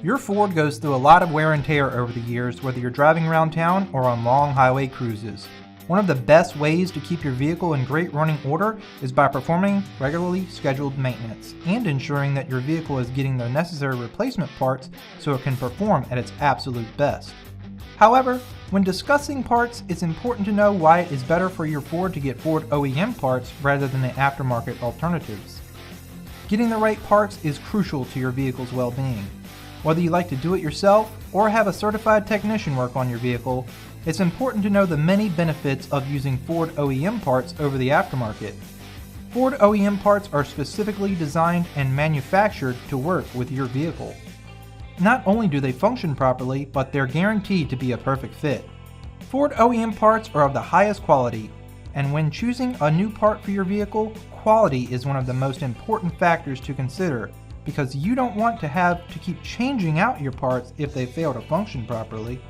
Your Ford goes through a lot of wear and tear over the years, whether you're driving around town or on long highway cruises. One of the best ways to keep your vehicle in great running order is by performing regularly scheduled maintenance and ensuring that your vehicle is getting the necessary replacement parts so it can perform at its absolute best. However, when discussing parts, it's important to know why it is better for your Ford to get Ford OEM parts rather than the aftermarket alternatives. Getting the right parts is crucial to your vehicle's well-being. Whether you like to do it yourself or have a certified technician work on your vehicle, it's important to know the many benefits of using Ford OEM parts over the aftermarket. Ford OEM parts are specifically designed and manufactured to work with your vehicle. Not only do they function properly, but they're guaranteed to be a perfect fit. Ford OEM parts are of the highest quality, and when choosing a new part for your vehicle, quality is one of the most important factors to consider, because you don't want to have to keep changing out your parts if they fail to function properly.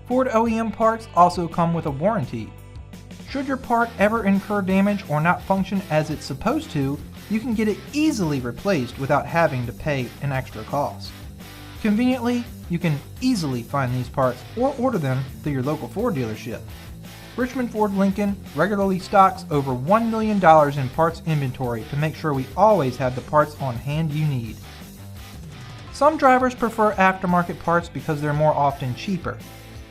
Ford OEM parts also come with a warranty. Should your part ever incur damage or not function as it's supposed to, you can get it easily replaced without having to pay an extra cost. Conveniently, you can easily find these parts or order them through your local Ford dealership. Richmond Ford Lincoln regularly stocks over $1 million in parts inventory to make sure we always have the parts on hand you need. Some drivers prefer aftermarket parts because they're more often cheaper.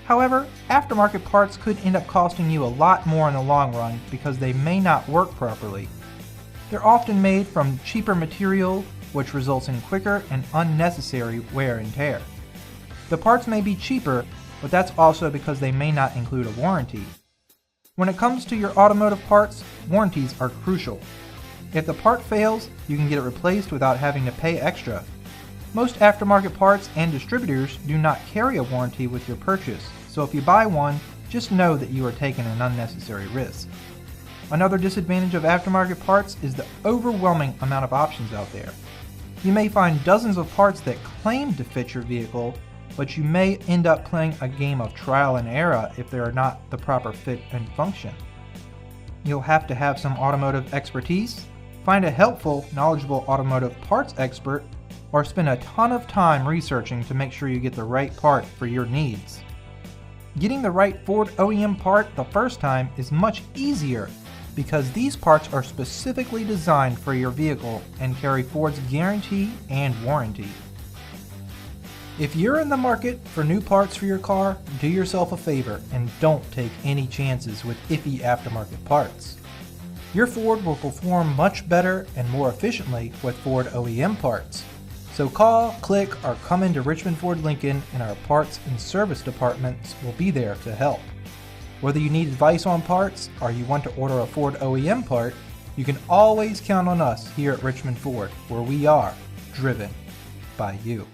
However, aftermarket parts could end up costing you a lot more in the long run because they may not work properly. They're often made from cheaper material, which results in quicker and unnecessary wear and tear. The parts may be cheaper, but that's also because they may not include a warranty. When it comes to your automotive parts, warranties are crucial. If the part fails, you can get it replaced without having to pay extra. Most aftermarket parts and distributors do not carry a warranty with your purchase, so if you buy one, just know that you are taking an unnecessary risk. Another disadvantage of aftermarket parts is the overwhelming amount of options out there. You may find dozens of parts that claim to fit your vehicle, but you may end up playing a game of trial and error if they are not the proper fit and function. You'll have to have some automotive expertise, find a helpful, knowledgeable automotive parts expert, or spend a ton of time researching to make sure you get the right part for your needs. Getting the right Ford OEM part the first time is much easier because these parts are specifically designed for your vehicle and carry Ford's guarantee and warranty. If you're in the market for new parts for your car, do yourself a favor and don't take any chances with iffy aftermarket parts. Your Ford will perform much better and more efficiently with Ford OEM parts. So call, click, or come into Richmond Ford Lincoln and our parts and service departments will be there to help. Whether you need advice on parts or you want to order a Ford OEM part, you can always count on us here at Richmond Ford, where we are driven by you.